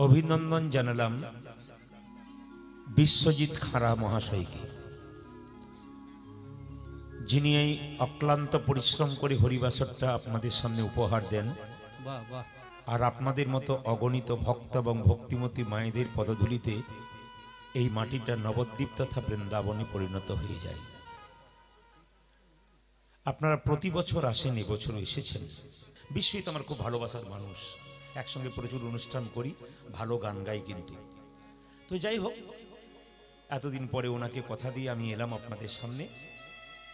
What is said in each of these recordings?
অভিনন্দন জানালাম বিশ্বজিৎ খাড়া মহাশয়কে, যিনি এই অক্লান্ত পরিশ্রম করে হরিবাসরটা আপনাদের সামনে উপহার দেন। আর আপনাদের মতো অগণিত ভক্ত এবং ভক্তিমতী মায়েদের পদধূলিতে এই মাটিটা নবদ্বীপ তথা বৃন্দাবনে পরিণত হয়ে যায়। আপনারা প্রতি বছর আসেন, এবছর এসেছেন। বিশ্বজিৎ আমার খুব ভালোবাসার মানুষ, একসঙ্গে প্রচুর অনুষ্ঠান করি, ভালো গান গাই। কিন্তু তো যাই হোক, এতদিন পরে ওনাকে কথা দিয়ে আমি এলাম আপনাদের সামনে।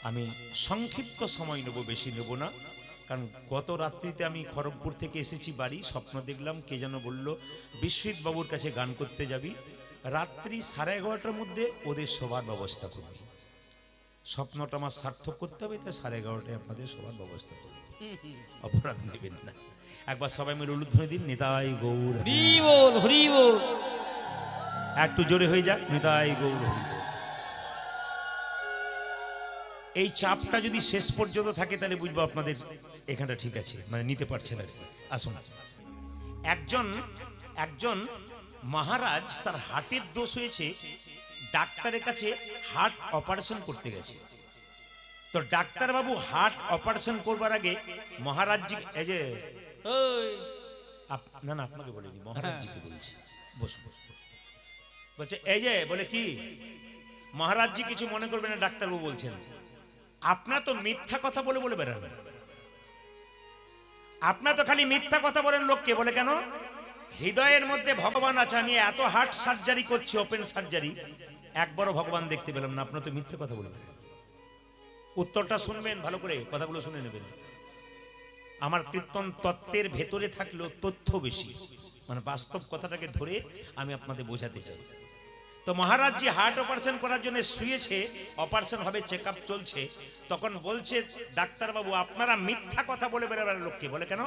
আমি সংক্ষিপ্ত সময় নেব, বেশি নেব না, কারণ গত রাত্রিতে আমি খড়গপুর থেকে এসেছি বাড়ি। স্বপ্ন দেখলাম, কে যেন বলল বিশ্বজিৎ বাবুর কাছে গান করতে যাবি, রাত্রি 11:30টার মধ্যে ওদের সবার ব্যবস্থা করবি। স্বপ্নটা আমার সার্থক করতে হবে, তাই 11:30টায় আপনাদের সবার ব্যবস্থা করবো, অপরাধ নেবেন না। একবার সবাই মিলে উলুধ্বনি দিন, নিতাই গৌর হরি বল, হরি বল। একটু জোরে হয়ে যাক, নিতাই গৌর হরি বল। এই চাপটা যদি শেষ পর্যন্ত থাকে তাহলে বুঝবো আপনাদের এখানটা ঠিক আছে, মানে নিতে পারছেন আর কি। আসুন, একজন মহারাজ, তার হার্টের দোষ হয়েছে, ডাক্তারের কাছে হার্ট অপারেশন করতে গেছে। তো ডাক্তার বাবু হার্ট অপারেশন করবার আগে মহারাজজি, এই যে না না আপনাকে বলিনি, মহারাজজিকে বলছি, বসুন বলছে, এই যে বলে কি মহারাজজি কিছু মনে করবেন না, ডাক্তারবাবু বলছেন আপনার তো মিথ্যা কথা বলে বলে বেড়ান, আপনার তো খালি মিথ্যা কথা বলেন লোককে। বলে কেন? হৃদয়ের মধ্যে ভগবান আছে, আমি এত হার্ট সার্জারি করছি, ওপেন সার্জারি, একবারও ভগবান দেখতে পেলাম না, আপনার তো মিথ্যা কথা বলে বেড়ান। উত্তরটা শুনবেন ভালো করে, কথাগুলো শুনে নেবেন। আমার কীর্তন তত্ত্বের ভেতরে থাকলেও তথ্য বেশি, মানে বাস্তব কথাটাকে ধরে আমি আপনাদের বোঝাতে চাই। তো মহারাজজি হার্ট অপারেশন করার জন্য শুয়েছে, অপারেশন হবে, চেক আপ চলছে। তখন বলছে ডাক্তারবাবু আপনারা মিথ্যা কথা বলে বেড়াবেন লোককে। বলে কেন?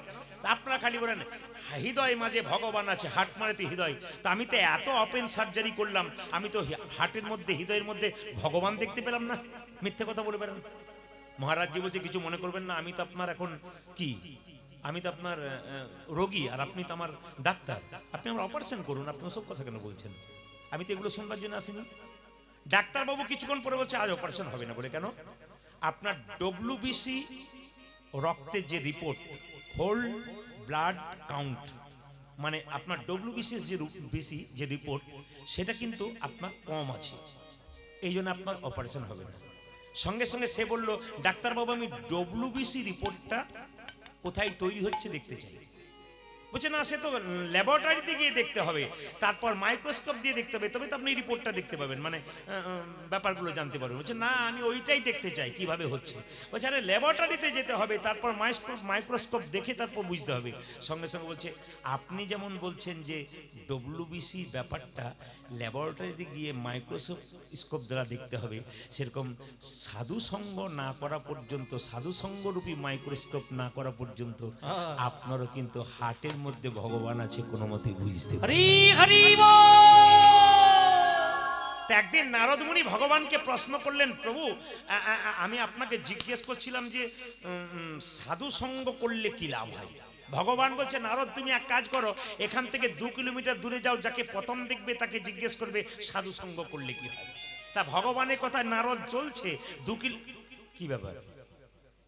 আপনারা খালি বলেন হৃদয় মাঝে ভগবান আছে, হার্ট মানে তো হৃদয়। তা আমি তো এত ওপেন সার্জারি করলাম, আমি তো হার্টের মধ্যে, হৃদয়ের মধ্যে ভগবান দেখতে পেলাম না, মিথ্যে কথা বলে বেড়ান। মহারাজজি বলছে কিছু মনে করবেন না, আমি তো আপনার এখন কি, আমি তো আপনার রোগী, আর আপনি তো আমার ডাক্তার, আপনি আমার অপারেশন করুন, আপনি সব কথা কেন বলছেন? আমি তো এগুলো শুনবার জন্য আসিনি। ডাক্তারবাবু কিছুক্ষণ পরে বলছে আজ অপারেশন হবে না। বলে কেন? আপনার ডব্লিউবিসি রক্তের যে রিপোর্ট, হোল ব্লাড কাউন্ট, মানে আপনার ডব্লিউবিসি যে রিপোর্ট, সেটা কিন্তু আপনার কম আছে, এই জন্য আপনার অপারেশন হবে না। সঙ্গে সঙ্গে সে বলল ডাক্তারবাবু আমি ডব্লিউবিসি রিপোর্টটা কোথায় তৈরি হচ্ছে দেখতে চাই। বলছে না, সে তো ল্যাবরেটরিতে গিয়ে দেখতে হবে, তারপর মাইক্রোস্কোপ দিয়ে দেখতে হবে, তবে তো আপনি রিপোর্টটা দেখতে পাবেন, মানে ব্যাপারগুলো জানতে পারবেন। বলছে না, আমি ওইটাই দেখতে চাই কিভাবে হচ্ছে। বলছে আরে ল্যাবরেটরিতে যেতে হবে, তারপর মাইক্রোস্কোপ দেখে তারপর বুঝতে হবে। সঙ্গে সঙ্গে বলছে আপনি যেমন বলছেন যে ডব্লিউবিসি ব্যাপারটা ল্যাবরেটরিতে গিয়ে মাইক্রোস্কোপ দ্বারা দেখতে হবে, সেরকম সাধুসঙ্গ না করা পর্যন্ত, সাধুসঙ্গরূপী মাইক্রোস্কোপ না করা পর্যন্ত আপনারও কিন্তু হার্টের মধ্যে ভগবান আছে কোনো মতে বুঝতে পারে। একদিন নারদ মুনি ভগবানকে প্রশ্ন করলেন, প্রভু আমি আপনাকে জিজ্ঞেস করছিলাম যে সাধু সঙ্গ করলে কি লাভ হয়। ভগবান বলছে নারদ তুমি এক কাজ করো, এখান থেকে 2 কিলোমিটার দূরে যাও, যাকে প্রথম দেখবে তাকে জিজ্ঞেস করবে সাধু সঙ্গ করলে কি হয়। তা ভগবানের কথা নারদ চলছে, 2 কিলো, কি ব্যাপার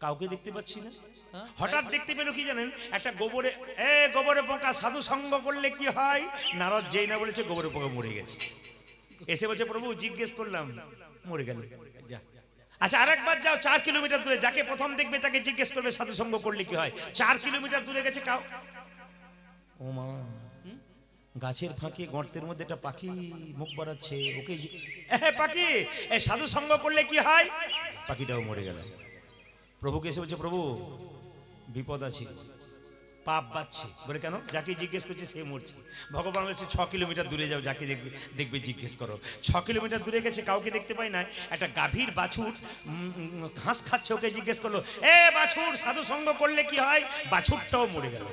কাউকে দেখতে পাচ্ছি না, হঠাৎ দেখতে পেল কি জানেন, একটা গোবরে, গোবরে পোকা সাধু সঙ্গ করলে কি হয়। নারদ যেই না বলেছে গোবরে পোকা মরে গেছে, এসে বলছে প্রভু জিজ্ঞেস করলাম মরে গেল। আচ্ছা আরেকবার যাও 4 কিলোমিটার দূরে, যাকে প্রথম দেখবে তাকে জিজ্ঞেস করবে সাধু সঙ্গ করলে কি হয়। 4 কিলোমিটার দূরে গেছে, কাউ, ও মা, গাছের ফাঁকে গর্তের মধ্যে একটা পাখি মুখ বাড়াচ্ছে, ওকে পাখি এই সাধু সঙ্গ করলে কি হয়, পাখিটাও মরে গেল। প্রভুকে এসে বলছে প্রভু বিপদ আছে, পাপ বাড়ছে। বলে কেন? যাকে জিজ্ঞেস করছে সে মরছে। ভগবান বলছে 6 কিলোমিটার দূরে যাও, যাকে দেখবে জিজ্ঞেস করো। 6 কিলোমিটার দূরে গেছে, কাউকে দেখতে পাই না, একটা গাভীর বাছুর ঘাস খাচ্ছে, ওকে জিজ্ঞেস করলো বাছুর সাধু সঙ্গ করলে কি হয়, বাছুরটাও মরে গেল।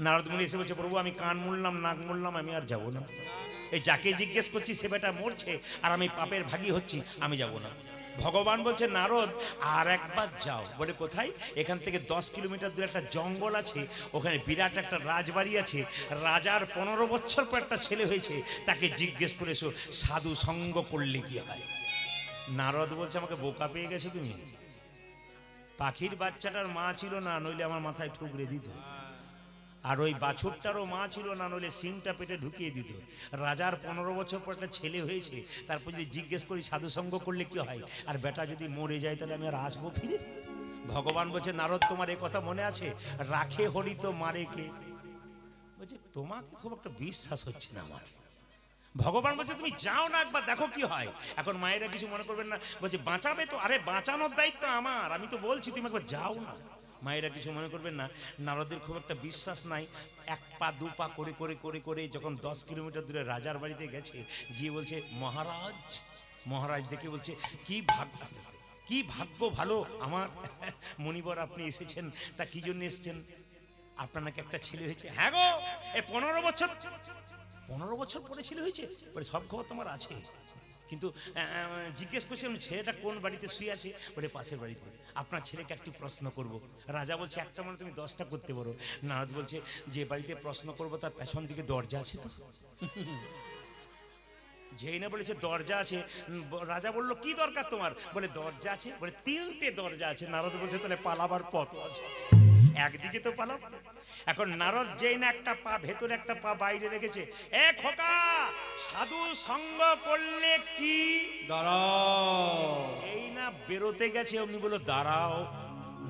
নারদ মুনি এসে বলছে প্রভু আমি কান মুড়লাম, নাক মুড়লাম, আমি আর যাবো না, এই যাকে জিজ্ঞেস করছি সে বেটা মরছে আর আমি পাপের ভাগী হচ্ছি, আমি যাব না। ভগবান বলছে নারদ আর একবার যাও। বলে কোথায়? এখান থেকে 10 কিলোমিটার দূরে একটা জঙ্গল আছে, ওখানে বিরাট একটা রাজবাড়ি আছে, রাজার 15 বছর পর একটা ছেলে হয়েছে, তাকে জিজ্ঞেস করেছো সাধু সঙ্গ করলে কি হয়। নারদ বলছে আমাকে বোকা পেয়ে গেছো তুমি, পাখির বাচ্চাটার মা ছিল না, নইলে আমার মাথায় ঠুকরে দিত, আর ওই বাছুরটারও মা ছিল না, নইলে সিংটা পেটে ঢুকিয়ে দিত। রাজার 15 বছর পর একটা ছেলে হয়েছে, তারপর যদি জিজ্ঞেস করি সাধুসঙ্গ করলে কি হয়, আর বেটা যদি মরে যায় তাহলে আমি আর আসবো ফিরে? ভগবান বলছে নারদ তোমার এ কথা মনে আছে, রাখে হরি তো মারে কে। বলছে তোমাকে খুব একটা বিশ্বাস হচ্ছে না আমার। ভগবান বলছে তুমি যাও না একবার, দেখো কি হয়। এখন মায়েরা কিছু মনে করবেন না, বলছে বাঁচাবে তো, আরে বাঁচানোর দায়িত্ব আমার, আমি তো বলছি তুমি একবার যাও না। মায়েরা কিছু মনে করবেন না, নারদের খুব একটা বিশ্বাস নাই। 1 পা 2 পা করে করে করে করে যখন 10 কিলোমিটার দূরে রাজার বাড়িতে গেছে, গিয়ে বলছে মহারাজ। মহারাজ দেখে বলছে কি ভাগ্য, কি ভাগ্য ভালো আমার মণিবর, আপনি এসেছেন। তা কি জন্য এসেছেন? আপনার নাকি একটা ছেলে হয়েছে। হ্যাঁ গো, এ 15 বছর পরে ছেলে হয়েছে। বলে সব খবর তোমার আছে, কিন্তু জিজ্ঞেস করছিলাম ছেলেটা কোন বাড়িতে শুয়ে আছে। বলে পাশের বাড়িতে। আপনার ছেলেকে একটু প্রশ্ন করব। রাজা বলছে একটা মানে তুমি 10টা করতে পারো। নারদ বলছে যে বাড়িতে প্রশ্ন করব তার পেছন দিকে দরজা আছে তো? যেই না বলেছে দরজা আছে, রাজা বলল কি দরকার তোমার? বলে দরজা আছে। বলে 3টে দরজা আছে। নারদ বলছে তাহলে পালাবার পথ আছে, একদিকে তো পালাব। এখন নারদ যেই না একটা পা ভেতরে একটা পা বাইরে রেখেছে, এ খোকা সাধু সঙ্গ করলে কি দাঁড়াও। যেই না বেরোতে গেছে অমনি বলল দাঁড়াও।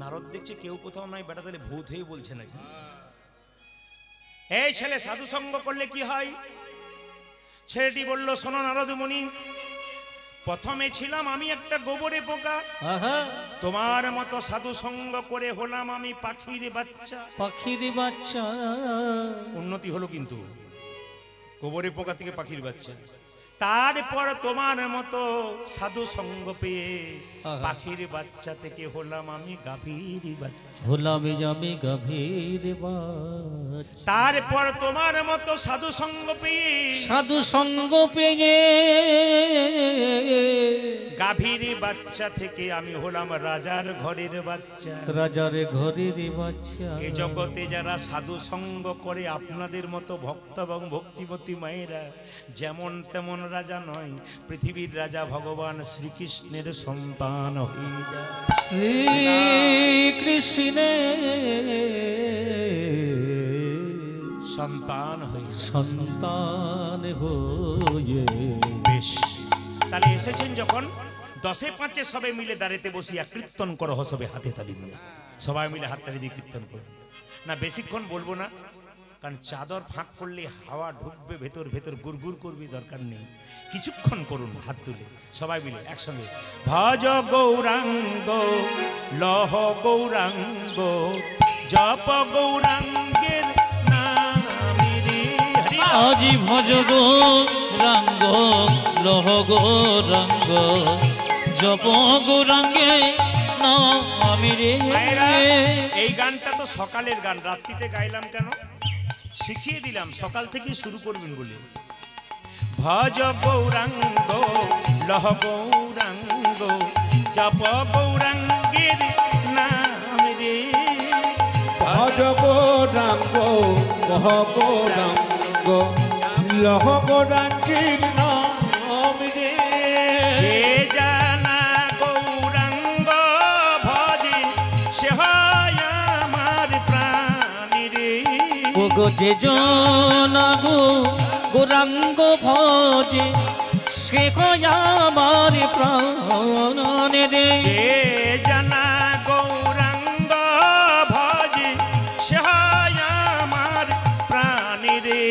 নারদ দেখছে কেউ কোথাও নাই, বেটা তাহলে ভূত হয়ে বলছে নাকি। এই ছেলে সাধু সঙ্গ করলে কি হয়? ছেলেটি বলল শোনো নারদ মুনি, প্রথমে ছিলাম আমি একটা গোবরে পোকা, তোমার মতো সাধু সঙ্গ করে হলাম আমি পাখির বাচ্চা। পাখির বাচ্চা উন্নতি হলো কিন্তু, গোবরে পোকা থেকে পাখির বাচ্চা। তারপর তোমার মতো সাধু সঙ্গ পেয়ে পাখির বাচ্চা থেকে হলাম আমি গাভীর বাচ্চা। হলাম আমি গাভীর বাচ্চা। তারপর তোমার মতো সাধু সঙ্গ পেয়ে সাধু সঙ্গ পেয়ে গাভীর বাচ্চা থেকে আমি হলাম রাজার ঘরের বাচ্চা। রাজার ঘরের বাচ্চা। এই জগতে যারা সাধু সঙ্গ করে আপনাদের মতো ভক্ত এবং ভক্তিমতী মায়েরা যেমন তেমন রাজা নয়, পৃথিবীর রাজা ভগবান শ্রীকৃষ্ণের সন্তান হয়ে যায়। শ্রীকৃষ্ণের সন্তান হয়ে সন্তান হয়ে। বেশ, তাহলে এসেছেন যখন 10-এ 5-এ সবাই মিলে দাঁড়াতে বসিয়া কীর্তন করো সবে হাতে তালি দিয়ে। সবাই মিলে হাত তালি দিয়ে কীর্তন করো না। বেশিক্ষণ বলবো না, কারণ চাদর ফাঁক করলে হাওয়া ঢুকবে ভেতর ভেতর, গুড়গুড় করবে, দরকার নেই। কিছুক্ষণ করুন হাত তুলে সবাই মিলে একসঙ্গে। ভজ গৌরাঙ্গ লহ গৌরাঙ্গ জপ গৌরাঙ্গের নামে রে। আজি ভজ গৌরাঙ্গ লহ গৌরাঙ্গ জপ গৌরাঙ্গে নামি রে। মায়েরা, এই গানটা তো সকালের গান, রাত্রিতে গাইলাম কেন? শিখিয়ে দিলাম সকাল থেকে শুরু করবেন বলে। ভজ গৌরাঙ্গ লহ গৌরাঙ্গ জপ গৌরাঙ্গের নাম রে। ভজ গৌরাঙ্গ লহ গৌরাঙ্গ লহ গৌরাঙ্গের নাম রে। যে জানা গৌরাঙ্গ ভজে সে হয় আমার প্রাণ রে। ওগো যে জনা গৌরাঙ্গ ভজে সে কয় আমার প্রাণ রে। যে জানা গৌরাঙ্গ ভজে সে হয় আমার প্রাণ রে।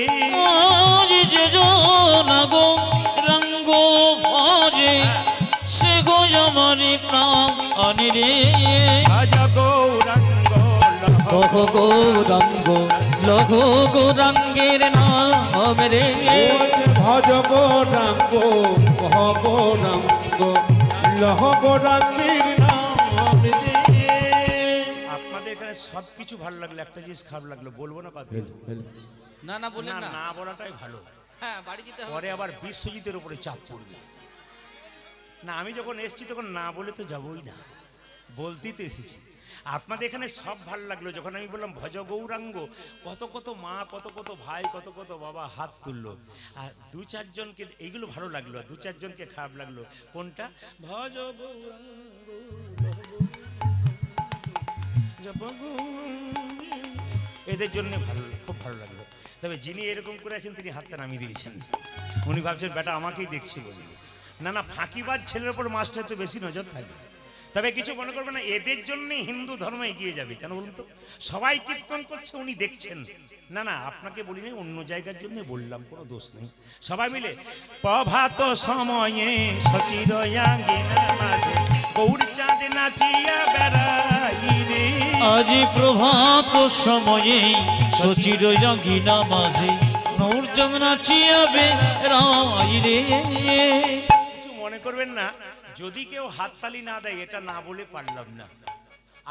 যে জনা গৌরাঙ্গ ভজে সে কয় আমার প্রাণ রে। ভজ গৌরাঙ্গ লহ গৌরাঙ্গ লহ গৌরাঙ্গের নাম রে। ভজ গৌরাঙ্গ লহ গৌরাঙ্গ লহ গৌরাঙ্গের নাম রে। আপনাদের এখানে সবকিছু ভালো লাগলো, একটা জিনিস খারাপ লাগলো, বলবো না বাদ দিন? না না বলেন না, না। না বলাটাই ভালো। হ্যাঁ বাড়ি যেতে হবে। পরে আবার বিশ্বজিতের উপরে চাপ পড়বে। না আমি যখন এসেছি তখন না বলে তো যাবই না, বলতেই তো এসেছি। আপনাদের এখানে সব ভালো লাগলো যখন আমি বললাম ভজ গৌরাঙ্গ, কত কত মা, কত কত ভাই, কত কত বাবা হাত তুললো। আর দু চারজনকে এইগুলো ভালো লাগলো, আর দু চারজনকে খারাপ লাগলো। কোনটা? ভজ গৌরাঙ্গ, এদের জন্য খুব ভালো লাগলো। তবে যিনি এরকম করে আছেন তিনি হাতটা নামিয়ে দিয়েছেন, উনি ভাবছেন বেটা আমাকেই দেখছি বলি। না না, ফাঁকিবাজ ছেলের ওপর মাস্টার তো বেশি নজর থাকে। তবে কিছু মনে করবে না, এদের জন্যই হিন্দু ধর্ম এগিয়ে যাবে। কেন বলুন তো? সবাই কীর্তন করছে, উনি দেখছেন। না না, আপনাকে বলিনি, অন্য জায়গার জন্য বললাম, কোনো দোষ নেই। সবাই মিলে প্রভাত সময়ে গৌরী চাঁদ নাচিয়া বেড়াই রে। আজ প্রভাত সময়ে সচির জাগিনা মাঝে নূরচাঁদ নাচিয়া বেড়াই রে। কিছু মনে করবেন না, যদি কেউ হাততালি না দেয় এটা না বলে পারলাম না।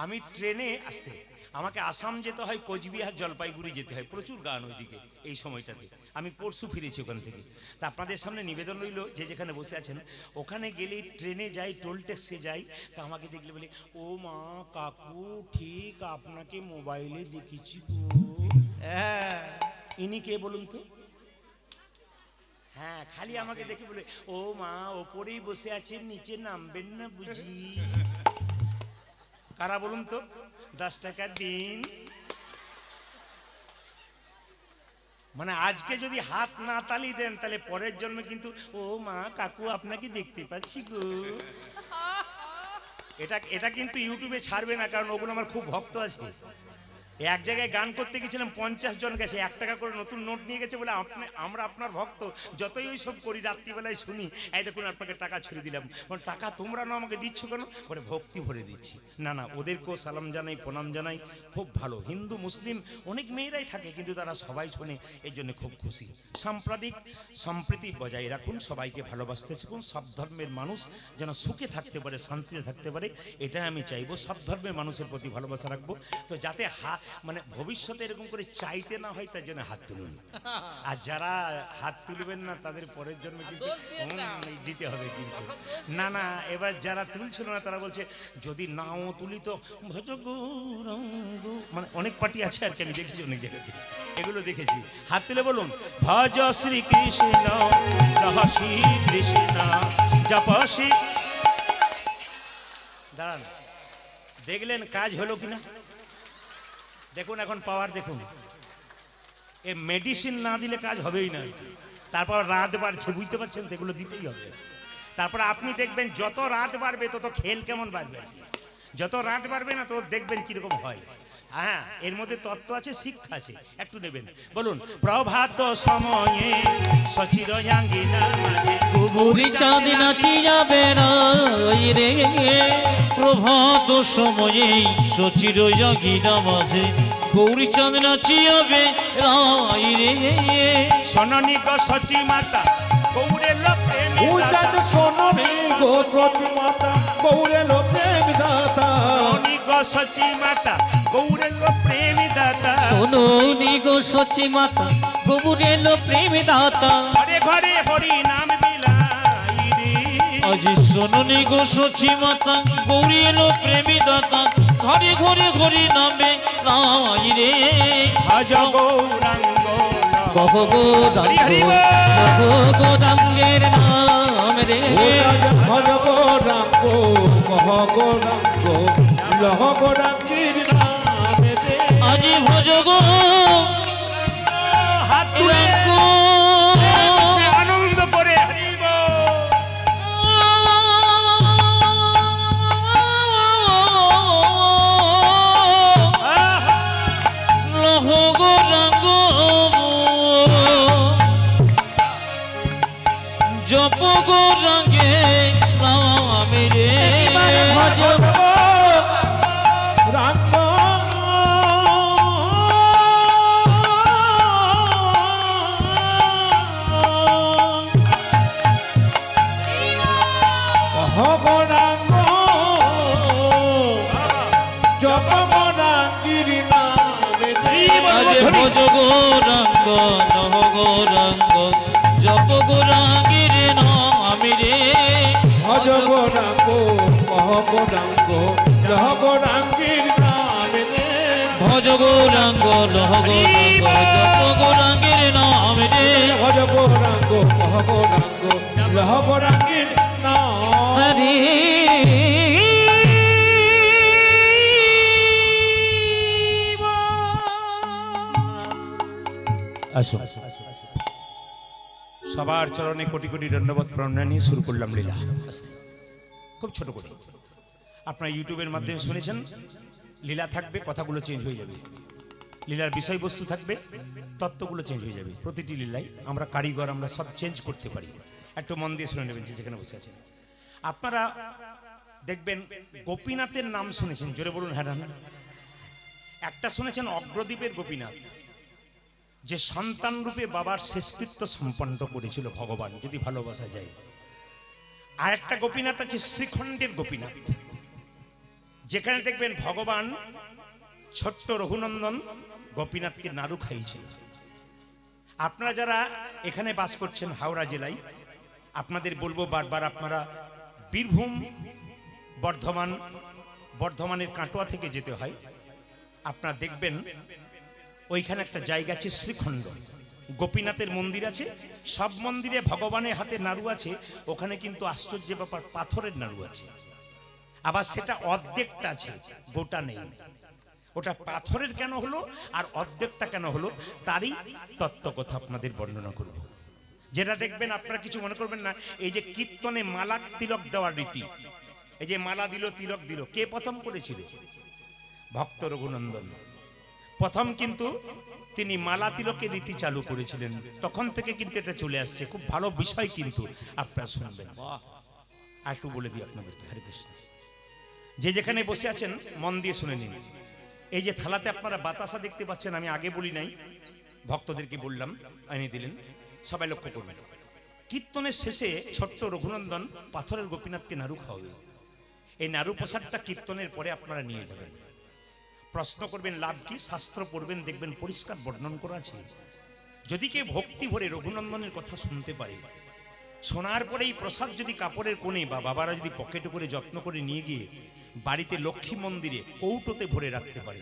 আমি ট্রেনে আসতে, আমাকে আসাম যেতে হয়, কোচবিহার, জলপাইগুড়ি যেতে হয়, প্রচুর গান ওইদিকে এই সময়টাতে। আমি পরশু ফিরেছি ওখান থেকে। তা আপনাদের সামনে নিবেদন রইল, যে যেখানে বসে আছেন ওখানে গেলেই ট্রেনে যাই, টোল ট্যাক্সে যাই, তা আমাকে দেখলে বলে ও মা কাকু ঠিক আপনাকে মোবাইলে দেখেছি গো। ইনি কে বলুন তো? হ্যাঁ, খালি আমাকে দেখে বলে ও মা ওপরেই বসে আছেন, নিচে নামবেন না বুঝি। কারা বলুন তো? 10 টাকা দিন। মানে আজকে যদি হাত না তালি দেন তাহলে পরের জন্মে কিন্তু ও মা কাকু আপনাকে দেখতে পাচ্ছি গো। এটা কিন্তু ইউটিউবে ছাড়বে না, কারণ ওগুলো আমার খুব ভক্ত আছে। এক জায়গায় গান করতে গেছিলাম, 50 জন গেছে, 1 টাকা করে নতুন নোট নিয়ে গেছে, বলে আমরা আপনার ভক্ত, যতই ওই সব করি রাত্রিবেলায় শুনি, এই দেখুন আপনাকে টাকা ছুড়ে দিলাম। টাকা তোমরা না আমাকে দিচ্ছ কেন? বলে ভক্তি ভরে দিচ্ছি। না না, ওদেরকেও সালাম জানাই, প্রণাম জানাই, খুব ভালো। হিন্দু মুসলিম অনেক মেয়েরাই থাকে, কিন্তু তারা সবাই শোনে, এই জন্য খুব খুশি। সাম্প্রদায়িক সম্প্রীতি বজায় রাখুন, সবাইকে ভালোবাসতে শিখুন, সব ধর্মের মানুষ যেন সুখে থাকতে পারে, শান্তিতে থাকতে পারে, এটাই আমি চাইবো। সব ধর্মের মানুষের প্রতি ভালোবাসা রাখবো। তো যাতে মানে ভবিষ্যতে এরকম করে চাইতে না হয়, তার জন্য হাত তুলুন। আর যারা হাত তুলবেন না তাদের পরের জন্য কিন্তু দিতে হবে। কিন্তু না না, এবার যারা তুলছিল না তারা বলছে যদি নাও তুলি তো ভজ গৌরাঙ্গ, মানে অনেক পার্টি আছে আর কি, আমি দেখেছি অনেক জায়গাতে, এগুলো দেখেছি। হাত তুলে বলুন ভজ শ্রী কৃষ্ণ রহসি কৃষ্ণ জপসি। দাঁড়ান, দেখলেন কাজ হলো কিনা? দেখুন এখন পাওয়ার দেখুন, এ মেডিসিন না দিলে কাজ হবেই না। তারপর রাত বাড়ছে, বুঝতে পারছেন? এগুলো দিতেই হবে। তারপর আপনি দেখবেন যত রাত বাড়বে তত খেল কেমন বাড়বে, যত রাত বাড়বে না তো দেখবেন কিরকম হয়। হ্যাঁ, এর মধ্যে তত্ত্ব আছে, শিক্ষা আছে, একটু নেবেন। বলুন প্রভাত সময়ে সচির আঙ্গিনা মাঝে গৌরী চাঁদ নাচিয়া বেড়াই রে। প্রভাত সময়ে সচির জাগিনা মাঝে গৌরী চাঁদ নাচিয়া বেড়াই রে। শোননি গো সচি মাতা গৌরে লোকে শোনি গো সচি মাতা গৌরে লো প্রেম দাতা। শোনি গো সচি মাতা গৌরে লো প্রেম দাতা। শোনি গো সচি মাতা গৌরে লো প্রেম দাতা। ঘরে ঘরে হরি নাম বিলাই রে। আজ শোনি গো সচি মাতা গৌরী লো প্রেম দাতা। ঘরে ঘরে হরি নামে লাই রে। ভজ গৌরাঙ্গ কহ গৌরাঙ্গের নাম রে। ভজ গৌরাঙ্গ কহ গৌরাঙ্গ লহ গৌরাঙ্গীর নাম রে। আজ ভজ হাত তুলে গৌরাঙ্গ আনন্দ করে হরিব। লহ গৌরাঙ্গ জপ গৌরাঙ্গে নাম রে। ভজ রাঙ্গ কহ গৌরাঙ্গ জপ গৌরাঙ্গীর নাম রে। আজ ভজ গৌরাঙ্গ নহ গৌরাঙ্গ জপ গৌরাঙ্গের নাম রে। ভজ গৌরাঙ্গ কহ গৌরাঙ্গ লহ গৌরাঙ্গীর নাম রে ভজ গৌরাঙ্গ লহ গৌরাঙ্গ জপ গৌরাঙ্গের নাম রে ভজ গৌরাঙ্গ কহ গৌরাঙ্গ লহ গৌরাঙ্গীর নাম হরি আসো সবার চরণে কোটি কোটি দণ্ডবত প্রণাম নিয়ে শুরু করলাম লীলা আস্তে খুব ছোট করে আপনারা ইউটিউবের মাধ্যমে শুনেছেন লীলা থাকবে কথাগুলো চেঞ্জ হয়ে যাবে লীলার বিষয়বস্তু থাকবে তত্ত্বগুলো চেঞ্জ হয়ে যাবে প্রতিটি লীলায় আমরা কারিগর আমরা সব চেঞ্জ করতে পারি একটু মন দিয়ে শুনে নেবেন যেখানে বসে আছেন আপনারা দেখবেন গোপীনাথের নাম শুনেছেন জোরে বলুন হ্যাঁ না একটা শুনেছেন অগ্রদ্বীপের গোপীনাথ যে সন্তান রূপে বাবার শেষকৃত্য সম্পন্ন করেছিল ভগবান যদি ভালোবাসা যায় আর একটা গোপীনাথ আছে শ্রীখণ্ডের গোপীনাথ যেখানে দেখবেন ভগবান ছোট্ট রঘুনন্দন গোপীনাথকে নাড়ু খাইয়েছিল আপনারা যারা এখানে বাস করছেন হাওড়া জেলায় আপনাদের বলবো বারবার আপনারা বীরভূম বর্ধমানের কাটোয়া থেকে যেতে হয় আপনারা দেখবেন ওইখানে একটা জায়গা আছে শ্রীখণ্ড গোপীনাথের মন্দির আছে সব মন্দিরে ভগবানের হাতে নাড়ু আছে ওখানে কিন্তু আশ্চর্য ব্যাপার পাথরের নাড়ু আছে আবার সেটা অর্ধেকটা আছে গোটা নেই ওটা পাথরের কেন হলো আর অর্ধেকটা কেন হলো তারই তত্ত্ব কথা আপনাদের বর্ণনা করব যেটা দেখবেন আপনারা কিছু মনে করবেন না এই যে কীর্তনে মালা তিলক দেওয়ার রীতি এই যে মালা দিল তিলক দিল কে প্রথম করেছিল ভক্ত রঘুনন্দন প্রথম কিন্তু তিনি মালা তিলকের রীতি চালু করেছিলেন তখন থেকে কিন্তু এটা চলে আসছে খুব ভালো বিষয় কিন্তু আপনারা শুনবেন আর একটু বলে দিই আপনাদেরকে হরে কৃষ্ণ যে যেখানে বসে আছেন মন দিয়ে শুনে নিন এই যে থালাতে আপনারা বাতাসা দেখতে পাচ্ছেন আমি আগে বলি নাই ভক্তদেরকে বললাম এনে দিলেন সবাই লক্ষ্য করবেন কীর্তনের শেষে ছোট্ট রঘুনন্দন পাথরের গোপীনাথকে নাড়ু খাওয়াবে এই নাড়ু প্রসাদটা কীর্তনের পরে আপনারা নিয়ে যাবেন প্রশ্ন করবেন লাভ কি শাস্ত্র পড়বেন দেখবেন পরিষ্কার বর্ণন করা আছে যদি কেউ ভক্তি ভরে রঘুনন্দনের কথা শুনতে পারে শোনার পরে এই প্রসাদ যদি কাপড়ের কোণে বা বাবারা যদি পকেটে করে যত্ন করে নিয়ে গিয়ে বাড়িতে লক্ষ্মী মন্দিরে কৌটোতে ভরে রাখতে পারে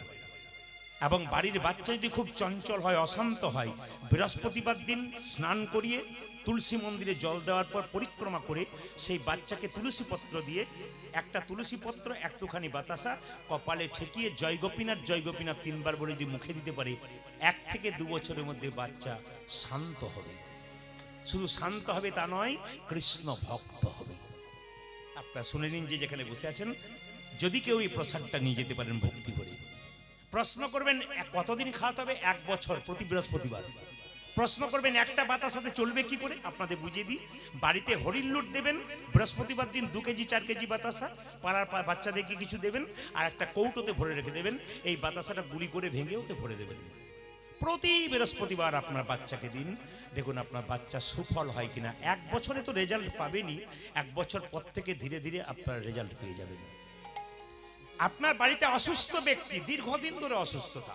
এবং বাড়ির বাচ্চা যদি খুব চঞ্চল হয় অশান্ত হয় বৃহস্পতিবার দিন স্নান করিয়ে তুলসী মন্দিরে জল দেওয়ার পর পরিক্রমা করে সেই বাচ্চাকে তুলসী পত্র দিয়ে একটা তুলসী পত্র একটুখানি বাতাসা কপালে ঠেকিয়ে জয় গোপীনাথ তিনবার বলে যদি মুখে দিতে পারে 1 থেকে 2 বছরের মধ্যে বাচ্চা শান্ত হবে শুধু শান্ত হবে তা নয় কৃষ্ণ ভক্ত হবে আপনারা শুনে নিন যে যেখানে বসে আছেন যদি কেউ এই প্রসাদটা নিয়ে যেতে পারেন ভক্তি করে প্রশ্ন করবেন কতদিন খাওয়াতে হবে 1 বছর প্রতি বৃহস্পতিবার প্রশ্ন করবেন একটা বাতাসাতে চলবে কি করে আপনাদের বুঝিয়ে দিই বাড়িতে হরিণ লুট দেবেন বৃহস্পতিবার দিন 2 কেজি 4 কেজি বাতাসা পাড়ার বাচ্চাদেরকে কিছু দেবেন আর একটা কৌটোতে ভরে রেখে দেবেন এই বাতাসাটা গুলি করে ভেঙে ওতে ভরে দেবেন প্রতি বৃহস্পতিবার আপনার বাচ্চাকে দিন দেখুন আপনার বাচ্চা সুফল হয় কিনা 1 বছরে তো রেজাল্ট পাবেনই 1 বছর পর থেকে ধীরে ধীরে আপনার রেজাল্ট পেয়ে যাবেন আপনার বাড়িতে অসুস্থ ব্যক্তি দীর্ঘদিন ধরে অসুস্থতা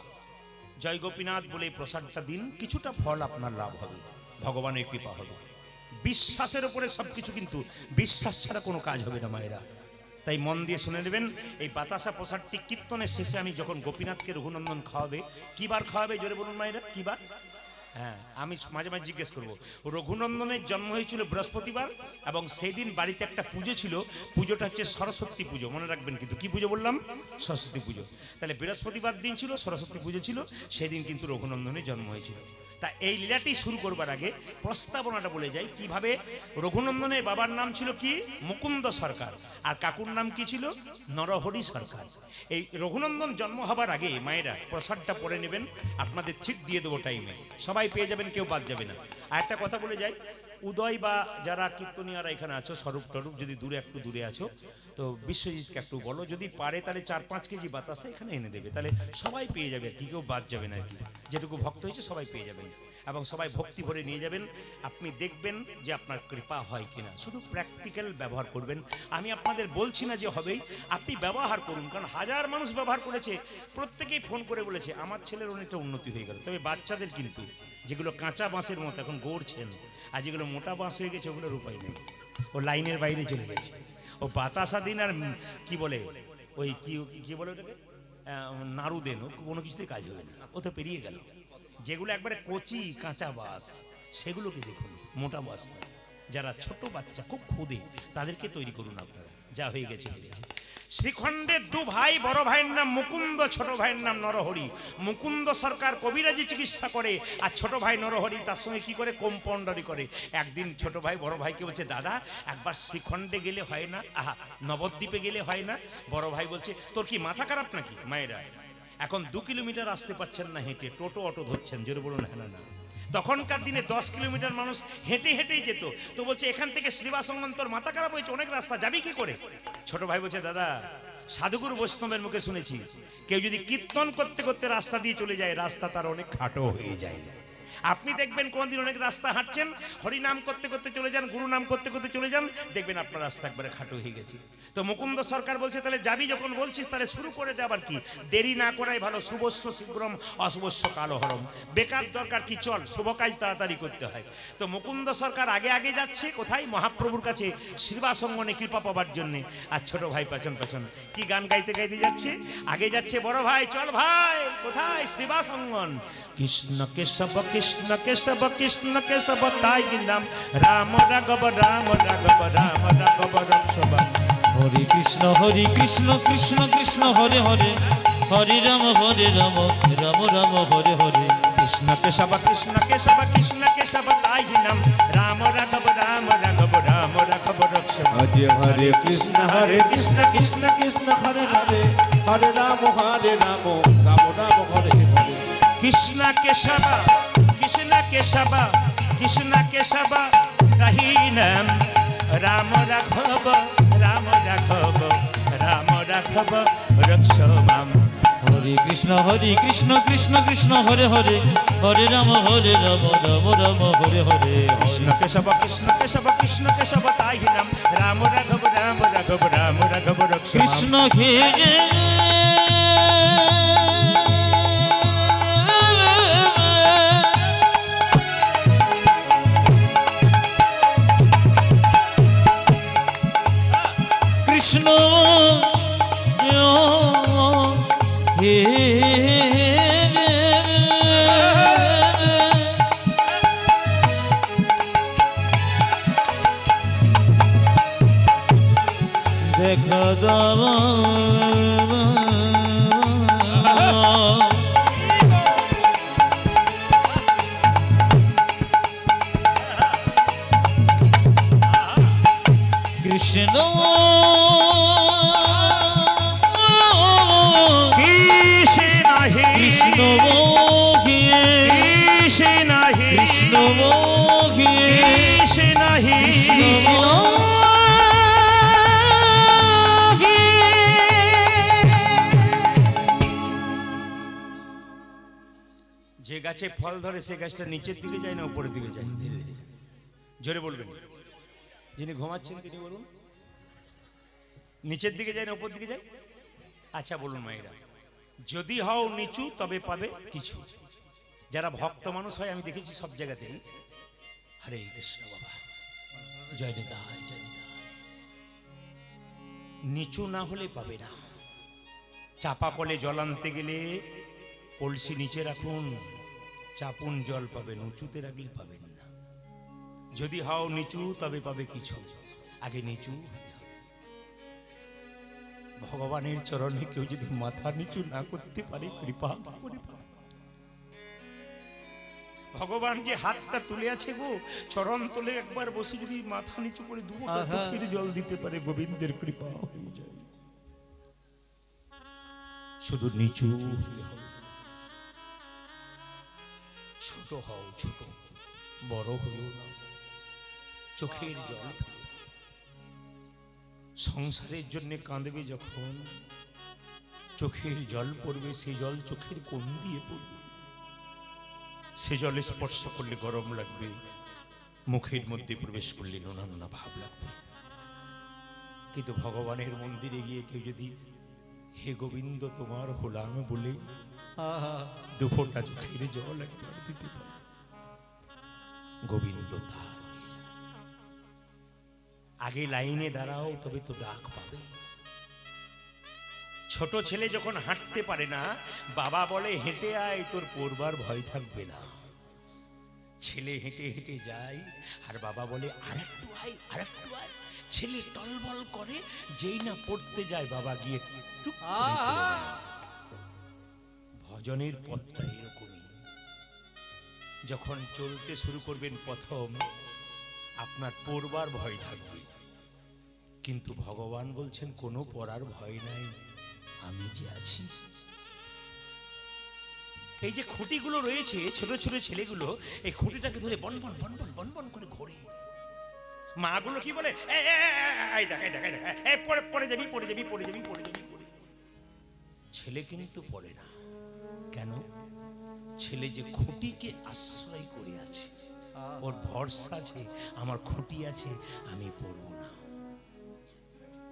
জয় গোপীনাথ বলে প্রসাদটা দিন কিছুটা ফল আপনার লাভ হবে ভগবানের কৃপা হবে বিশ্বাসের উপরে সবকিছু কিন্তু বিশ্বাস ছাড়া কোনো কাজ হবে না মায়েরা তাই মন দিয়ে শুনে নেবেন এই বাতাসা প্রসাদটি কীর্তনের শেষে আমি যখন গোপীনাথকে রঘুনন্দন খাওয়াবে কিবার খাওয়াবে জোরে বলুন মায়েরা কিবার হ্যাঁ আমি মাঝে মাঝে জিজ্ঞেস করবো রঘুনন্দনের জন্ম হয়েছিল বৃহস্পতিবার এবং সেই দিন বাড়িতে একটা পুজো ছিল পুজোটা হচ্ছে সরস্বতী পুজো মনে রাখবেন কিন্তু কি পুজো বললাম সরস্বতী পুজো তাহলে বৃহস্পতিবার দিন ছিল সরস্বতী পুজো ছিল সেদিন কিন্তু রঘুনন্দনের জন্ম হয়েছিল তা এই লীলাটি শুরু করবার আগে প্রস্তাবনাটা বলে যাই কিভাবে রঘুনন্দনের বাবার নাম ছিল কি মুকুন্দ সরকার আর কাকুর নাম কি ছিল নরহরি সরকার এই রঘুনন্দন জন্ম হবার আগে মায়েরা প্রসাদটা পড়ে নেবেন আপনাদের ঠিক দিয়ে দেবো টাইমে সবাই পেয়ে যাবেন কেউ বাদ যাবে না আর একটা কথা বলে যাই উদয় বা যারা কীর্তনীয়রা এখানে আছো স্বরূপ টরূপ যদি একটু দূরে আছো তো বিশ্বজিৎকে একটু বলো যদি পারে তাহলে 4-5 কেজি বাতাসা এখানে এনে দেবে তাহলে সবাই পেয়ে যাবে আর কি কেউ বাদ যাবে না আর কি যেটুকু ভক্ত হয়েছে সবাই পেয়ে যাবেন এবং সবাই ভক্তি ভরে নিয়ে যাবেন আপনি দেখবেন যে আপনার কৃপা হয় কিনা শুধু প্র্যাকটিক্যাল ব্যবহার করবেন আমি আপনাদের বলছি না যে হবেই আপনি ব্যবহার করুন কারণ হাজার মানুষ ব্যবহার করেছে প্রত্যেকেই ফোন করে বলেছে আমার ছেলের অনেকটা উন্নতি হয়ে গেল তবে বাচ্চাদের কিন্তু যেগুলো কাঁচা বাঁশের মতো এখন গড়ছেন আর যেগুলো মোটা বাঁশ হয়ে গেছে ওগুলোর উপায় নেই ও লাইনের বাইরে চলে গেছে। ও বাতাসা দিন আর কি বলে ওই কি বলে ওটাকে নাড়ু দেন, ও কোনো কিছুতে কাজ হবে না, ও তো পেরিয়ে গেল। যেগুলো একবারে কচি কাঁচা বাস সেগুলোকে দেখুন, মোটা বাস না। যারা ছোট বাচ্চা খুব খুদে তাদেরকে তৈরি করুন আপনারা, যা হয়ে গেছে হয়ে গেছে। শ্রীখণ্ডের দু ভাই, বড় ভাইয়ের নাম মুকুন্দ, ছোট ভাইয়ের নাম নরহরি। মুকুন্দ সরকার কবিরাজি চিকিৎসা করে, আর ছোট ভাই নরহরি তার সঙ্গে কি করে কম্পাউন্ডারি করে। একদিন ছোট ভাই বড় ভাইকে বলছে, দাদা একবার শ্রীখণ্ডে গেলে হয় না? আহা, নবদ্বীপে গেলে হয় না? বড় ভাই বলছে, তোর কি মাথা খারাপ নাকি? মায়েরা এখন 2 কিলোমিটার আসতে পারছেন না হেঁটে, টোটো অটো ধরছেন, জোরে বলুন হ্যাঁ না। তখনকার দিনে 10 কিলোমিটার মানুষ হেঁটে হেঁটেই যেত। তো বলছে, এখান থেকে শ্রীবাসঙ্গন তোর মাথা খারাপ হয়েছে, অনেক রাস্তা, যাবি কি করে? ছোট ভাই বলছে, দাদা সাধুগুরু বৈষ্ণবের মুখে শুনেছি, কেউ যদি কীর্তন করতে করতে রাস্তা দিয়ে চলে যায়, রাস্তা তার অনেক খাটো হয়ে যায়। আপনি দেখবেন কোনদিন অনেক রাস্তা হাঁটছেন, হরি নাম করতে করতে চলে যান, গুরু নাম করতে করতে চলে যান, দেখবেন আপনার রাস্তা একবারে খাটো হয়ে গেছে। তো মুকুন্দ সরকার বলছে, তাহলে যাবি যখন বলছিস তাহলে শুরু করে দে, আবার কি দেরি না করাই ভালো। শুভস্য শীঘ্রম অশুভস্য কালহরম, বেকার দরকার কি, চল, শুভ কাজ তাড়াতাড়ি করতে হয়। তো মুকুন্দ সরকার আগে আগে যাচ্ছে কোথায়? মহাপ্রভুর কাছে শ্রীবাসঙ্গনে কৃপা পাবার জন্যে। আর ছোট ভাই পেছন পেছন কি গান গাইতে গাইতে যাচ্ছে, আগে যাচ্ছে বড় ভাই, চল ভাই, কোথায়? শ্রীবাসঙ্গন। কৃষ্ণ কেশব কৃষ্ণ কেশব কৃষ্ণ কেশব তাই নাম, রাম রাঘব রাম রাঘব রাম রাঘব রক্ষব। হরে কৃষ্ণ কৃষ্ণ কৃষ্ণ হরে হরে, হরে রাম রাম রাম হরে হরে। কৃষ্ণ কেশব কৃষ্ণ কেশব কৃষ্ণ কেশব তাই নাম, রাম রাঘব রাম রাঘব রাম রাঘব রক্ষব। হরে হরে কৃষ্ণ কৃষ্ণ কৃষ্ণ হরে হরে, হরে রাম রাম রাম হরে হরে। কৃষ্ণ কেশব কৃষ্ণ কেশব কৃষ্ণ কেশব তাই নাম, রাম রাঘব রাম রাঘব রাম রাঘব রক্ষমাম। হরে কৃষ্ণ কৃষ্ণ কৃষ্ণ হরে হরে, হরে রাম রাম রাম হরে হরে। কৃষ্ণ কেশব কৃষ্ণ কেশব তাই নাম, রাম রাঘব রাম রাঘব রাম রাঘব রক্ষমাম। কৃষ্ণ ঘেরে কৃষ্ণ দেখা দাও কৃষ্ণ কৃষ্ণ কৃষ্ণ কৃষ্ণ যে গাছে ফল ধরে সে গাছটা নিচের দিকে যায় না উপরের দিকে যায়? ধীরে ধীরে, জোরে বলবেন। যিনি ঘুমাচ্ছেন তিনি বলুন, নিচের দিকে যায় না উপর দিকে যায়? আচ্ছা বলুন মায়েরা, যদি হও নিচু তবে পাবে কিছু। যারা ভক্ত মানুষ হয় আমি দেখেছি সব জায়গাতেই, হরে কৃষ্ণ বাবা জয় নিতাই জয় নিতাই, নিচু না হলে পাবে না। চাপা কলে জল আনতে গেলে কলসি নিচে রাখুন, চাপুন, জল পাবেন, উঁচুতে রাখলে পাবেন না। যদি হও নিচু তবে পাবে কিছু, আগে নিচু হতে হবে। ভগবানের চরণে কেউ যদি মাথা নিচু না করতে পারে, কৃপা করে পাবে। ভগবান যে হাতটা তুলে আছে গো, চরণ তুলে একবার বসে যদি মাথা নিচু করে দুটো চোখের জল দিতে পারে, গোবিন্দের কৃপা হয়ে যায়। শুধু নিচু হতে হবে। ছোট হও, ছোট, বড় হইও না। চোখের জল ফেলো। সংসারের জন্য কাঁদবে যখন, চোখের জল পড়বে, সেই জল চোখের কোণ দিয়ে পড়বে। সে জলে স্পর্শ করলে গরম লাগবে, মুখের মধ্যে প্রবেশ করলে নোনা নোনা ভাব লাগবে। কিন্তু ভগবানের মন্দিরে গিয়ে কেউ যদি হে গোবিন্দ তোমার হলাম বলে দুফোঁটা চোখের জল একবার দিতে পারে, গোবিন্দ তার হয়ে যায়। আগে লাইনে দাঁড়াও, তবে তো ডাক পাবে। ছোট ছেলে যখন হাঁটতে পারে না, বাবা বলে হেঁটে আয়, তোর পড়বার ভয় থাকবে না। ছেলে হেঁটে হেঁটে যায়, আর বাবা বলে আরেকটু আয়, আরেকটু আয়। ছেলে টলবল করে, যেই না পড়তে যায় বাবা গিয়ে টুক করে তুলে দেয়। ভজনের পথটা এরকমই। যখন চলতে শুরু করবেন প্রথম, আপনার পড়বার ভয় থাকবে, কিন্তু ভগবান বলছেন কোনো পড়ার ভয় নাই, আমি যে আছি। এই যে খুঁটিগুলো রয়েছে, ছোট ছোট ছেলেগুলো এই খুঁটিটাকে ধরে বনবন বনবন বনবন করে ঘোরে। মাগুলো কি বলে, পড়ে যাবি, পড়ে যাবি, পড়ে যাবি, পড়ে যাবি, পড়ে যাবি। ছেলে কিন্তু পড়ে না। কেন? ছেলে যে খুঁটিকে আশ্রয় করে আছে, ওর ভরসা আছে, আমার খুঁটি আছে, আমি পড়ব না।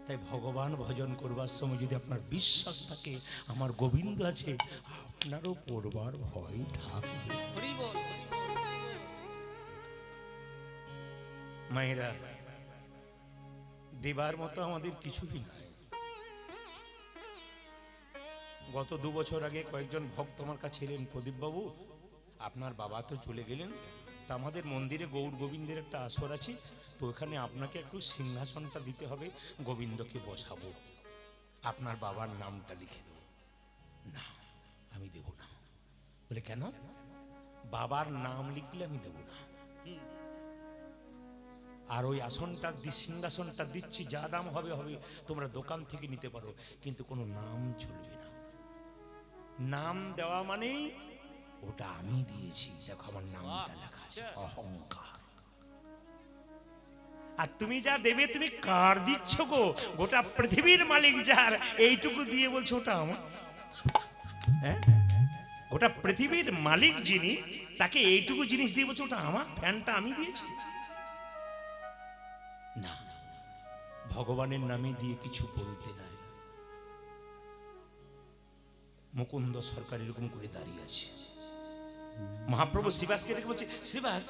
তাই ভগবান ভজন করবার সময় যদি আপনার বিশ্বাস থাকে আমার গোবিন্দ আছে, আপনারও পড়বার ভয় থাকবে। মায়েরা, দেবার মতো আমাদের কিছুই নাই। গত 2 বছর আগে কয়েকজন ভক্ত আমার কাছে এলেন, প্রদীপ বাবু আপনার বাবা তো চলে গেলেন, তা আমাদের মন্দিরে গৌর গোবিন্দের একটা আসর আছে, তো ওখানে আপনাকে একটু সিংহাসনটা দিতে হবে, গোবিন্দকে বসাবো, আপনার বাবার নামটা লিখে দেবো। না, আমি দেব না। বলে কেন? বাবার নাম লিখলে আমি দেব না। আর ওই আসনটা সিংহাসনটা দিচ্ছি, যা দাম হবে হবে, তোমরা দোকান থেকে নিতে পারো, কিন্তু কোনো নাম চলবে না। নাম দেওয়া মানেই ওটা আমি দিয়েছি, দেখো আমার নামটা লেখা আছে, অহংকার। আর তুমি যা দেবে তুমি কার দিচ্ছ গো? গোটা পৃথিবীর মালিক যার, এইটুকু দিয়ে বলছো ওটা আমার। হ্যাঁ, গোটা পৃথিবীর মালিক যিনি, তাকে এইটুকু জিনিস দিয়ে বলছো ওটা আমার, ফ্যানটা আমি দিয়েছি। না, ভগবানের নামে দিয়ে কিছু বলতে নাই। মুকুন্দ সরকার এরকম করে দাঁড়িয়ে আছে, মহাপ্রভু শ্রীবাসকে দেখে বলছে, শ্রীবাস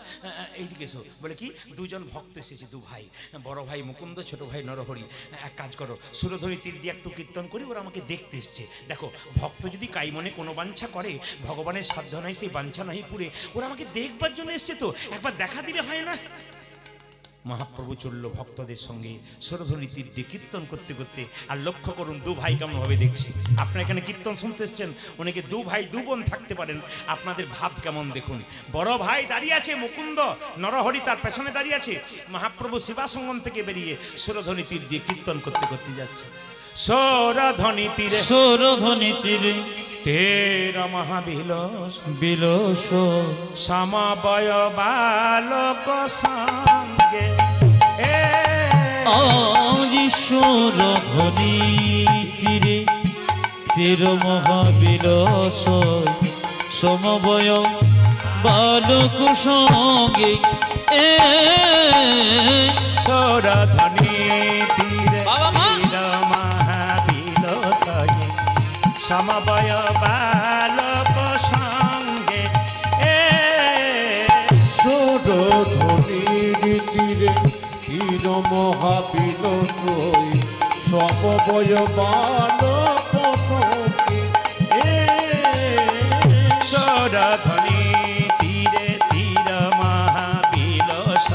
এইদিকে এসো। বলে কি? 2 জন ভক্ত এসেছে, 2 ভাই, বড় ভাই মুকুন্দ, ছোট ভাই নরহরি। এক কাজ করো, সুরধরি তীর দিয়ে একটু কীর্তন করি, ওরা আমাকে দেখতে এসছে। দেখো, ভক্ত যদি কাই মনে কোনো বাঞ্ছা করে, ভগবানের সাধ্য নাই সেই বাঞ্ছা নাই পুরে, ওরা আমাকে দেখবার জন্য এসছে, তো একবার দেখা দিলে হয় না? মহাপ্রভু চলল ভক্তদের সঙ্গে সুরধরি তীর দিয়ে কীর্তন করতে করতে। আর লক্ষ্য করুন 2 ভাই কেমন ভাবে দেখছে। আপনারা এখানে কীর্তন শুনতে এসছেন, অনেকে 2 ভাই 2 বোন থাকতে পারেন, আপনাদের ভাব কেমন দেখুন। বড় ভাই দাঁড়িয়ে আছে মুকুন্দ, নরহরি তার পেছনে দাঁড়িয়ে আছে। মহাপ্রভু শিবাসঙ্গম থেকে বেরিয়ে সুরধরি তীর দিয়ে কীর্তন করতে করতে যাচ্ছে। সুরধনি তীরে, সুরধনি তীরে তেরা মহাবিলাস বিলস সমবয় বালক সঙ্গে। আজি সুরধনি তীরে তের মহাবিলস সমবয় বালক সঙ্গে। সুরধনি তীরে সমবয় বালক সঙ্গে। সুরধনির তীরে তীর মহাবিলস সমবয় বালক সঙ্গে। সুরধনি তীরে তীর মহাবিলস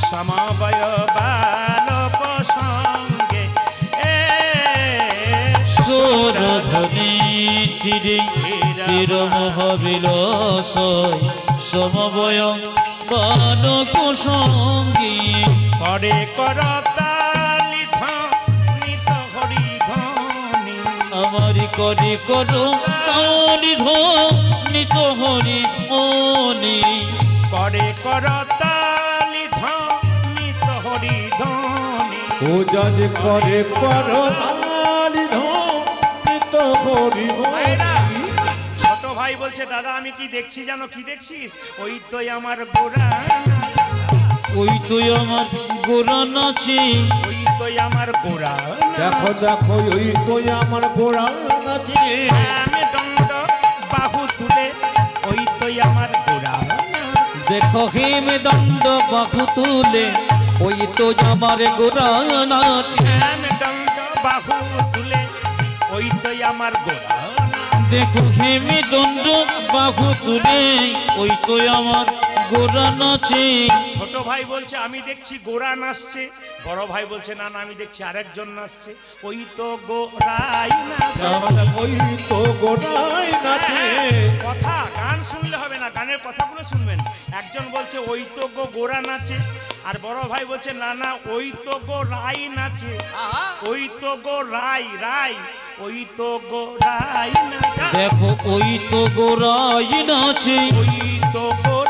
সমবয় বালক সঙ্গে। সুরধনি তীরে তীর মহাবিলস সমবয় বালক সঙ্গী। করে করতালি ধ্বনিত হরি ধ্বনি, আমারি করে করো তালি ধ্বনিত হরি ধ্বনি। করে করতালি ধ্বনিত হরি ধ্বনি। ও যাজ করে করতালি ধ্বনিত হরি ধ্বনি। ছোট ভাই বলছে, দাদা আমি কি দেখছি জানো? কি দেখছিস? ওই তো আমার গোরা, ওই তুই আমার গোরা নাচে, ওই তো আমার গোরা। দেখো দেখো ওই তো আমার গোড়া নাচে। আমি দণ্ড বাহু তুলে, ওই তো আমার গোরা। দেখো হেমে দণ্ড বাহু তুলে, ওই তো আমার গোরা নাচে শ্যাম দণ্ড বাহু তুলে ওই তো আমার গোরা দেখো হেমি দণ্ড বাহু তুলে ওই তো আমার গোরা নাচে ছোট ভাই বলছে আমি দেখছি গোরা নাচছে, বড় ভাই বলছে না না আমি দেখছি আরেকজন নাচছে। ওই তো গোরাই নাচে। ওই তো গোড়াই নাচে কথা গান শুনলে হবে না, গানের কথাগুলো শুনবেন। একজন বলছে ওই তো গোরা নাচে, আর বড় ভাই বলছে না না ওই তো রাই নাচে। ওই তো রাই রাই ওই তো রাই নাচে। দেখো ওই তো গোরাই নাচে ওই তো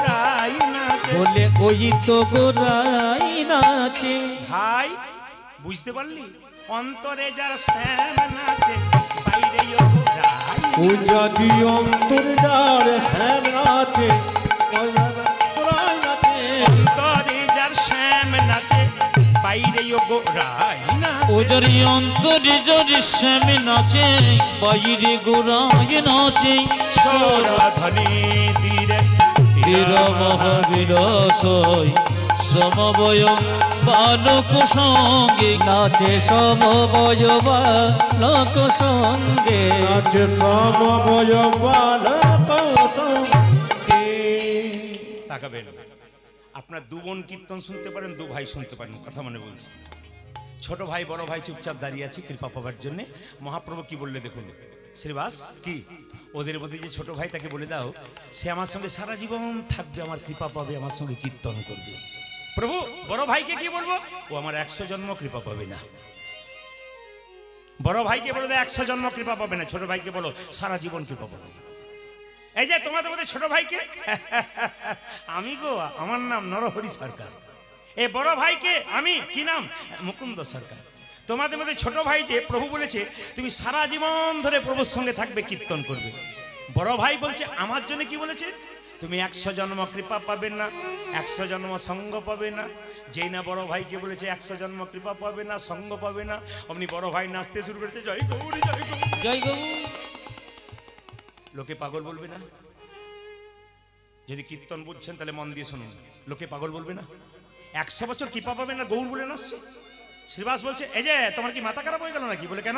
রাই নাচে। বলে ওই তো গোরাই নাচে। ভাই বুঝতে পারলি, অন্তরে যার শ্যাম নাচে বাইরে রাই। পূজাজি অন্তর যার শ্যাম নাচে গোড়াই নাচে অন্তরে যার শ্যাম নাচে বাইরে রাই না। ওজরি অন্তরে জরি শ্যাম নাচে বাইরে গোরাই নাচে। সরধনে ধীরে বীর মহাবীর সই সমবয় বালক সঙ্গে নাচে সমবয় বালক সঙ্গে নাচে সমবয় বালক সঙ্গে। তাকাবেন, আপনার দু বোন কীর্তন শুনতে পারেন, দু ভাই শুনতে পারেন, কথা মনে বলছি। ছোট ভাই বড় ভাই চুপচাপ দাঁড়িয়ে আছে কৃপা পাবার জন্য। মহাপ্রভু কি বললে দেখুন, শ্রীবাস কি ওদের মধ্যে যে ছোট ভাই তাকে বলে দাও সে আমার সঙ্গে সারা জীবন থাকবে, আমার কৃপা পাবে, আমার সঙ্গে কীর্তন করবে। প্রভু বড় ভাইকে কি বলবো, ও আমার 100 জন্ম কৃপা পাবে না। বড় ভাইকে বলে দাও 100 জন্ম কৃপা পাবে না, ছোট ভাইকে বলো সারা জীবন কৃপা পাবে। এই যে তোমাদের মধ্যে ছোট ভাইকে আমি গো, আমার নাম নরহরি সরকার। এই বড় ভাইকে আমি কি নাম, মুকুন্দ সরকার। তোমাদের মধ্যে ছোট ভাই যে প্রভু বলেছে তুমি সারা জীবন ধরে প্রভুর সঙ্গে থাকবে, কীর্তন করবে। বড় ভাই বলছে আমার জন্য কি বলেছে, তুমি 100 জন্ম কৃপা পাবে না, 100 জন্ম সঙ্গ পাবে না। যেই না বড় ভাইকে বলেছে 100 জন্ম কৃপা পাবে না, সঙ্গ পাবে না, অমনি বড় ভাই নাচতে শুরু করেছে জয় গৌরী জয় গৌরী। জয় গৌরী। লোকে পাগল বলবে না? যদি কীর্তন বুঝছেন তাহলে মন দিয়ে শুনুন, লোকে পাগল বলবে না? 100 বছর কৃপা পাবে না, গৌর বলে নাচছে। শ্রীবাস বলছে এই যে তোমার কি মাথা খারাপ হয়ে গেল নাকি? বলে কেন?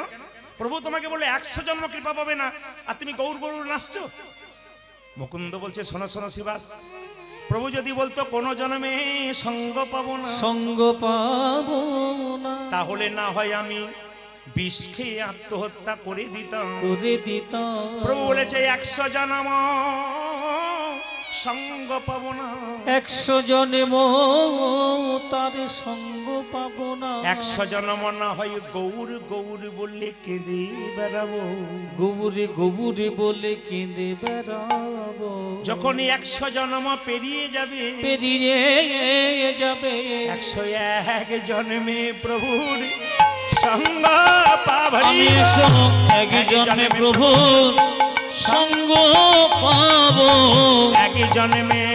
প্রভু তোমাকে বলে 100 জন্ম কৃপা পাবে না, আর তুমি গৌর গৌর নাচছো। মুকুন্দ বলছে শোনো শোনো শ্রীবাস, প্রভু যদি বলতো কোন জন্মে সঙ্গ পাবো না, সঙ্গ পাবো না, তাহলে না হয় আমি বিষ খেয়ে আত্মহত্যা করে দিতাম। প্রভু বলেছে 100 জন্ম সঙ্গ পাবো না, 100 জন্ম তার সঙ্গ পাবো না। 100 জন্ম না হয় গৌর গৌর বললে কেঁদে বেড়াবো, গৌরে গৌরে বলে কেঁদে বেড়াবো। যখন 100 জন্ম পেরিয়ে যাবে, পেরিয়ে যাবে 101 জন্মে প্রভুর সঙ্গ পাবো। আমি এক জন্মে প্রভু সঙ্গ পাবো, এক জন্মে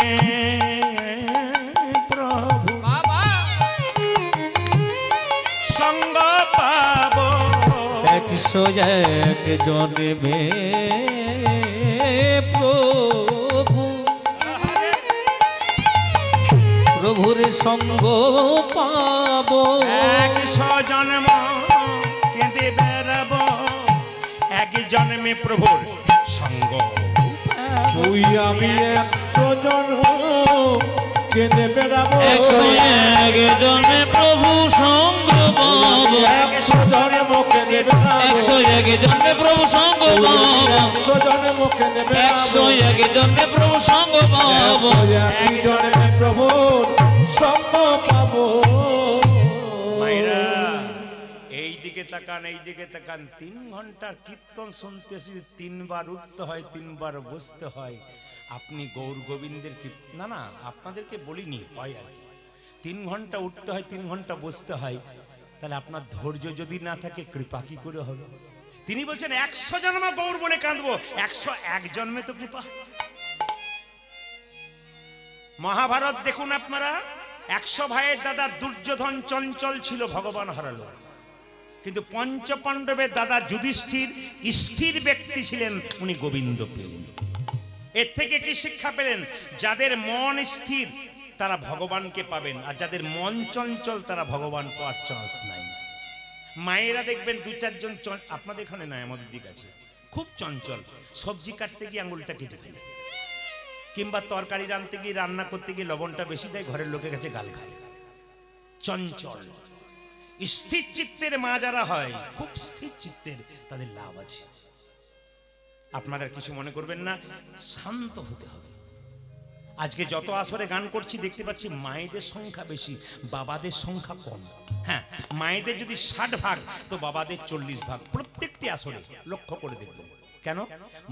প্রভু সঙ্গ পাবো। 101 জন্মে প্রভু প্রভুর সঙ্গ পাবো। 100 জন্ম কেঁদে বেড়াবো, এক জন্মে প্রভুর সঙ্গ। তুই আমি 100 জন্ম কেঁদে বেড়াবো, 101 জন্মে প্রভু সঙ্গ পাবো, 100 জন্ম কেঁদে বেড়াবো, 101 জন্মে প্রভু সঙ্গ পাবো, 100 জন্ম কেঁদে বেড়াবো, 101 জন্মে প্রভু সঙ্গ পাবো। একই জন্মে প্রভু সঙ্গ পাবো। মায়েরা এই দিকে তাকান, এই দিকে তাকান। 3 ঘন্টার কীর্তন শুনতে 3 বার উঠতে হয়, 3 বার বসতে হয়। আপনি গৌর গোবিন্দের না না আপনাদেরকে বলিনি, হয় আর কি। 3 ঘন্টা উঠতে হয়, 3 ঘন্টা বসতে হয়, তাহলে আপনার ধৈর্য যদি না থাকে কৃপা কি করে হবে? তিনি বলছেন 100 জন্ম গৌর বলে কাঁদবো, 101 জন্মে তো কৃপা। মহাভারত দেখুন আপনারা, 100 ভাইয়ের দাদা দুর্যোধন চঞ্চল ছিল, ভগবান হারালো। কিন্তু পঞ্চপাণ্ডবের দাদা যুধিষ্ঠির স্থির ব্যক্তি ছিলেন, উনি গোবিন্দ পেলেন। এর থেকে কি শিক্ষা পেলেন? যাদের মন স্থির তারা ভগবানকে পাবেন, আর যাদের মন চঞ্চল তারা ভগবান পাওয়ার চান্স নাই। মায়েরা দেখবেন দু চারজন, আপনাদের এখানে নয় আমাদের দিক আছে, খুব চঞ্চল, সবজি কাটতে গিয়ে আঙুলটা কেটে ফেলে, কিংবা তরকারি রাঁধতে গিয়ে, রান্না করতে গিয়ে লবণটা বেশি দেয়, ঘরের লোকের কাছে গাল খায়। চঞ্চল। স্থির চিত্তের মা যারা হয়, খুব স্থির চিত্তের, তাদের লাভ আছে। আপনারা কিছু মনে করবেন না, শান্ত হতে হবে। আজকে যত আসরে গান করছি দেখতে পাচ্ছি মায়েদের সংখ্যা বেশি, বাবাদের সংখ্যা কম। হ্যাঁ, মায়েদের যদি 60 ভাগ তো বাবাদের 40 ভাগ, প্রত্যেকটি আসরে লক্ষ্য করে দেখবেন। কেন?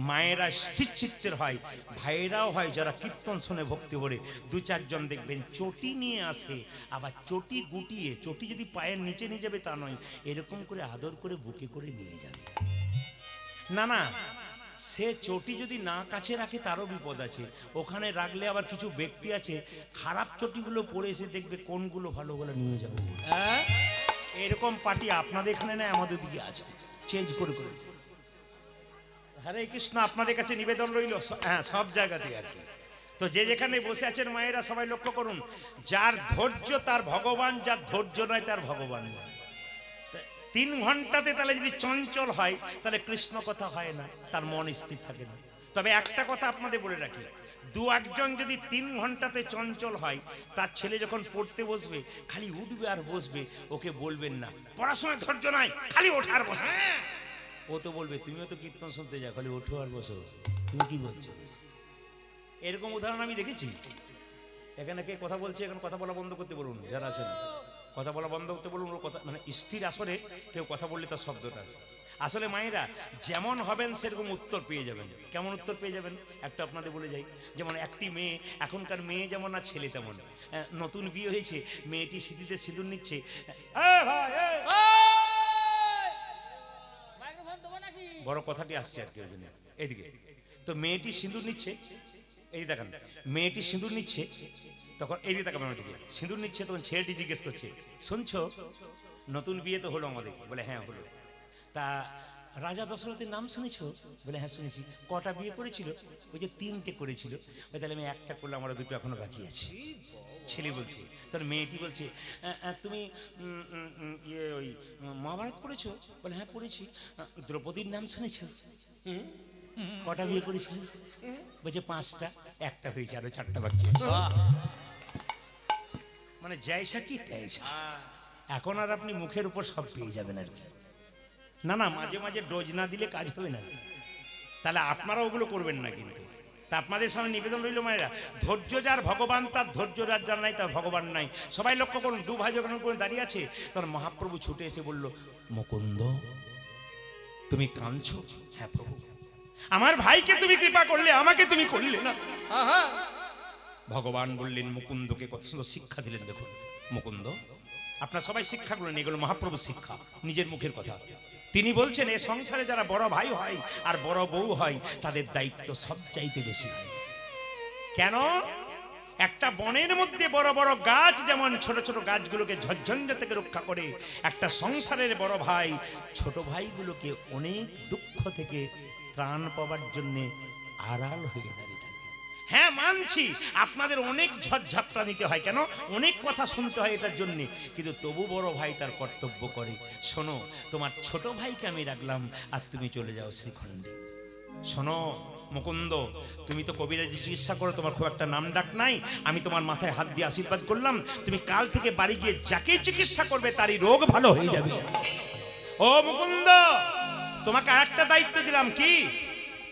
মায়েরা স্থির চিত্তের হয়, ভাইয়েরাও হয় যারা কীর্তন শুনে ভক্তি করে। দু চারজন দেখবেন চটি নিয়ে আসে, আবার চটি গুটিয়ে, চটি যদি পায়ের নিচে নিয়ে যাবে তা নয়, এরকম করে আদর করে বুকে করে নিয়ে যাবে। না না, সে চটি যদি না কাছে রাখে তারও বিপদ আছে। ওখানে রাখলে আবার কিছু ব্যক্তি আছে খারাপ চটিগুলো পরে এসে দেখবে কোনগুলো ভালো বলে নিয়ে যাবে। এরকম পার্টি আপনাদের এখানে না, আমাদের দিকে আছে, চেঞ্জ করে করে। হরে কৃষ্ণ, আপনাদের কাছে নিবেদন রইল, হ্যাঁ, সব জায়গাতে আর কি। তো যে যেখানে বসে আছেন মায়েরা সবাই লক্ষ্য করুন, যার ধৈর্য তার ভগবান, যার ধৈর্য নয় তার ভগবান নয়। 3 ঘন্টাতে তাহলে যদি চঞ্চল হয় তাহলে কৃষ্ণ কথা হয় না, তার মন স্থির থাকে না। তবে একটা কথা আপনাদের বলে রাখি, 2-1 যদি 3 ঘন্টাতে চঞ্চল হয়, তার ছেলে যখন পড়তে বসবে খালি উঠবে আর বসবে, ওকে বলবেন না পড়াশোনায় ধৈর্য নাই, খালি ওঠা আর বসা। ও তো বলবে তুমিও তো কীর্তন শুনতে যাও, খালি ওঠো আর বসো, তুমি কি বলছো? এরকম উদাহরণ আমি দেখেছি। এখানে কে কথা বলছে, এখন কথা বলা বন্ধ করতে বলুন, যারা আছেন কথা বলা বন্ধ করতে বলুন। ওর কথা মানে স্থির আসরে কেউ কথা বললে তার শব্দটা আছে। আসলে মায়েরা যেমন হবেন সেরকম উত্তর পেয়ে যাবেন। কেমন উত্তর পেয়ে যাবেন একটা আপনাদের বলে যাই। যেমন একটি মেয়ে, এখনকার মেয়ে যেমন আর ছেলে তেমন। নতুন বিয়ে হয়েছে, মেয়েটি সিঁথিতে সিঁদুর নিচ্ছে, বড় কথাটি আসছে আর কি ওই জন্য এইদিকে। তো মেয়েটি সিঁদুর নিচ্ছে, এই দেখেন মেয়েটি সিঁদুর নিচ্ছে, তখন এই দিকে তাকাবেন ওইদিকে, সিঁদুর নিচ্ছে, তখন ছেলেটি জিজ্ঞেস করছে, শুনছো নতুন বিয়ে তো হলো আমাদের? বলে হ্যাঁ হলো। তা রাজা দশরথের নাম শুনেছো? বলে হ্যাঁ শুনেছি। কটা বিয়ে করেছিল? ওই যে 3টে করেছিল। ওই তাহলে আমি একটা করলাম, আমার 2টো এখনো বাকি আছে। ছেলে বলছে, তার মেয়েটি বলছে, তুমি ইয়ে ওই মহাভারত পড়েছো? বলে হ্যাঁ পড়েছি। দ্রৌপদীর নাম শুনেছো? কটা বিয়ে করেছিল? বলছে 5টা, একটা হয়েছে, আরো 4টা বাকি আছে। মানে জয়সা কি তেইসা, এখন আর আপনি মুখের উপর সব পেয়ে যাবেন আর কি। না না, মাঝে মাঝে ডোজ না দিলে কাজ হবে না। তাহলে আপনারা ওগুলো করবেন না কিন্তু। তা আপনাদের সামনে নিবেদন রইল মায়েরা, ধৈর্য যার ভগবান তার, ধৈর্য যার নাই তার ভগবান নাই। সবাই লক্ষ্য করুন, 2 ভাই যখন করে দাঁড়িয়ে আছে, তখন মহাপ্রভু ছুটে এসে বলল, মুকুন্দ তুমি কাঁদছো? হ্যাঁ প্রভু, আমার ভাইকে তুমি কৃপা করলে, আমাকে তুমি করলে না। ভগবান বললেন মুকুন্দকে কত সুন্দর শিক্ষা দিলেন। দেখুন মুকুন্দ, আপনার সবাই শিক্ষাগুলো নিয়ে এগুলো মহাপ্রভুর শিক্ষা, নিজের মুখের কথা। তিনি বলছেন এ সংসারে যারা বড় ভাই হয় আর বড় বউ হয় তাদের দায়িত্ব সবচাইতে বেশি হয়। কেন? একটা বনের মধ্যে বড় বড় গাছ যেমন ছোট ছোট গাছগুলোকে ঝঞ্ঝা থেকে রক্ষা করে, একটা সংসারের বড় ভাই ছোট ভাইগুলোকে অনেক দুঃখ থেকে ত্রাণ পাওয়ার জন্য আড়াল হয়ে দাঁড়িয়ে থাকে। হ্যাঁ মানছি আপনাদের অনেক ঝড়ঝাপটা নিতে হয়, কেন অনেক কথা শুনতে হয় এটার জন্য, কিন্তু তবু বড় ভাই তার কর্তব্য করে। শোনো, তোমার ছোট ভাইকে আমি রাখলাম আর তুমি চলে যাও শ্রীখণ্ডে। শোনো মুকুন্দ, তুমি তো কবিরাজি চিকিৎসা করো, তোমার খুব একটা নাম ডাক নাই, আমি তোমার মাথায় হাত দিয়ে আশীর্বাদ করলাম, তুমি কাল থেকে বাড়ি গিয়ে যাকে চিকিৎসা করবে তারই রোগ ভালো হয়ে যাবে। ও মুকুন্দ, তোমাকে আরেকটা দায়িত্ব দিলাম, কি?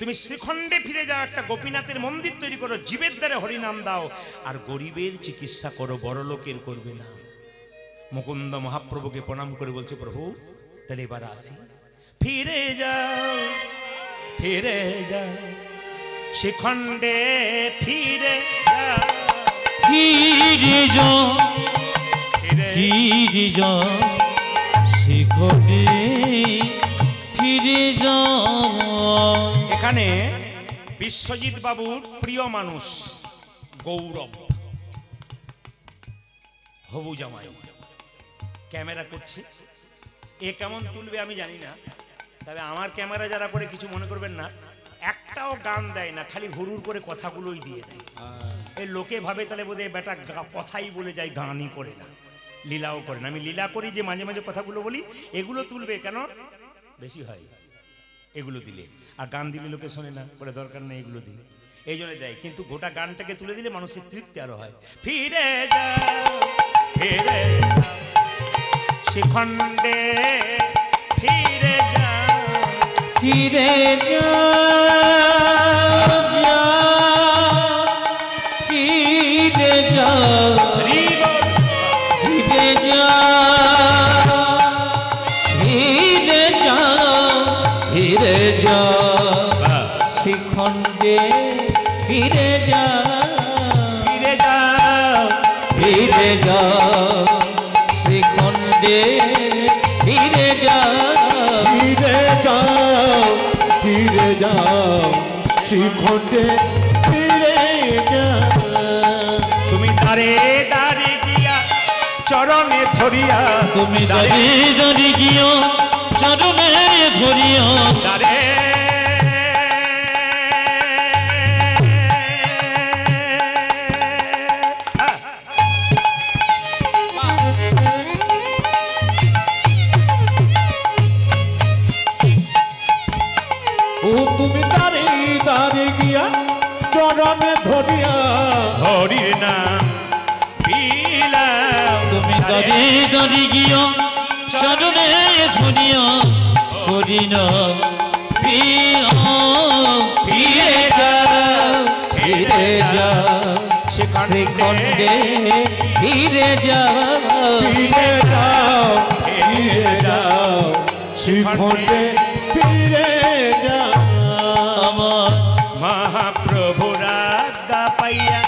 তুমি শ্রীখণ্ডে ফিরে যাও, একটা গোপীনাথের মন্দির তৈরি করো, জীবের দ্বারে হরিনাম দাও, আর গরিবের চিকিৎসা করো, বড় লোকের করবে না। মুকুন্দ মহাপ্রভুকে প্রণাম করে বলছে, প্রভু তাহলে এবার আসি। ফিরে যাও, ফিরে যাও শ্রীখণ্ডে, ফিরে যাও, ফিরে যাও, ফিরে যাও শ্রীখণ্ডে, ফিরে যাও। এখানে বিশ্বজিৎ বাবুর প্রিয় মানুষ গৌরব, হবু জামাই ক্যামেরা করছে। এ কেমন তুলবে আমি জানি না, তবে আমার ক্যামেরা যারা করে কিছু মনে করবেন না, একটাও গান দেয় না, খালি হুড়ুর করে কথাগুলোই দিয়ে দেয়। এই লোকে ভাবে তাহলে বোধহয় বেটা কথাই বলে যায়, গানই করে না, লীলাও করে না। আমি লীলা করি যে মাঝে মাঝে কথাগুলো বলি, এগুলো তুলবে কেন, বেশি হয় এগুলো দিলে, আর গান দিলে লোকে শোনে না, বলে দরকার নেই এগুলো দিই, এই জন্য দেয়। কিন্তু গোটা গানটাকে তুলে দিলে মানুষের তৃপ্তি আরো হয়। ফিরে যাও ফিরে শিখণ্ডে, ফিরে যাও ফিরে যা ফিরে যা ফিরে যা ফিরে যা ফিরে যা শিখণ্ডে, ফিরে যা ফিরে যাও ফিরে যা শিখণ্ডে, ফিরে যা ফিরে যাও ফিরে যাও শ্রীখণ্ডে ফিরে যাও। তুমি দাঁড়ে দাঁড়ে গিয়া চরণে ধরিয়া, তুমি দাঁড়িয়ে দাঁড়িয়ে গিয়ে চরণে ধরিয়া, দাঁড়ে ও তুমি দাঁড়িয়ে দাঁড়িয়ে গিয়া চরণে ধরিয়া, হরির নাম বিলাও, তুমি দাঁড়িয়ে দাঁড়িয়ে গিয়ে চরণে ধরিয়া, হরি নাম ফিরে যাও ফিরে যাও শিখণ্ডে, ফিরে যাও ফিরে যাও ফিরে যাও শ্রীখণ্ডে ফিরে যাও। আমার মহাপ্রভুর আজ্ঞা পাইয়া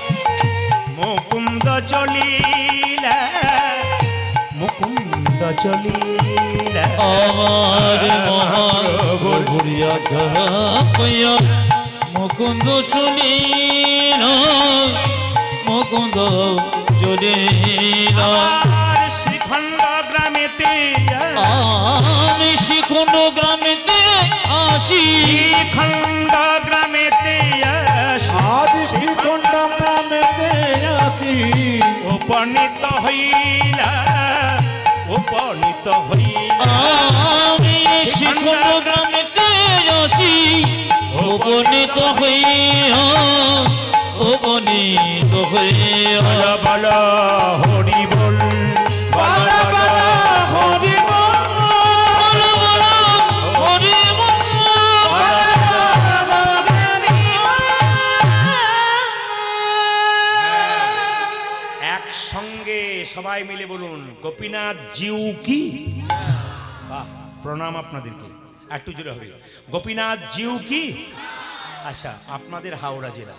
মুকুন্দ চলিলা, মুকুন্দ চলিলা, আমার মহাপ্রভুর আজ্ঞা পাইয়া মুকুন্দ চলিল, মুকুন্দ চলিল। আর শ্রীখণ্ড গ্রামেতে আমি শিখুন গ্রামেতে আসি, শ্রীখণ্ড গ্রামেতে আজ শ্রীখণ্ড গ্রামেতে আসি, উপনীত হইলা, উপনীত হইলা, আমি শিখুন গ্রামেতে আসি, উপনীত হইয়া উপনীত হইয়া, বল বল হরি বল, বল বল হরি বল, বল বল হরি বল। একসঙ্গে সবাই মিলে বলুন, গোপীনাথ জিউ কি। বাহ, প্রণাম আপনাদেরকে, একটু জোরে হবে, গোপীনাথ জিউ কি। আচ্ছা, আপনাদের হাওড়া জেলা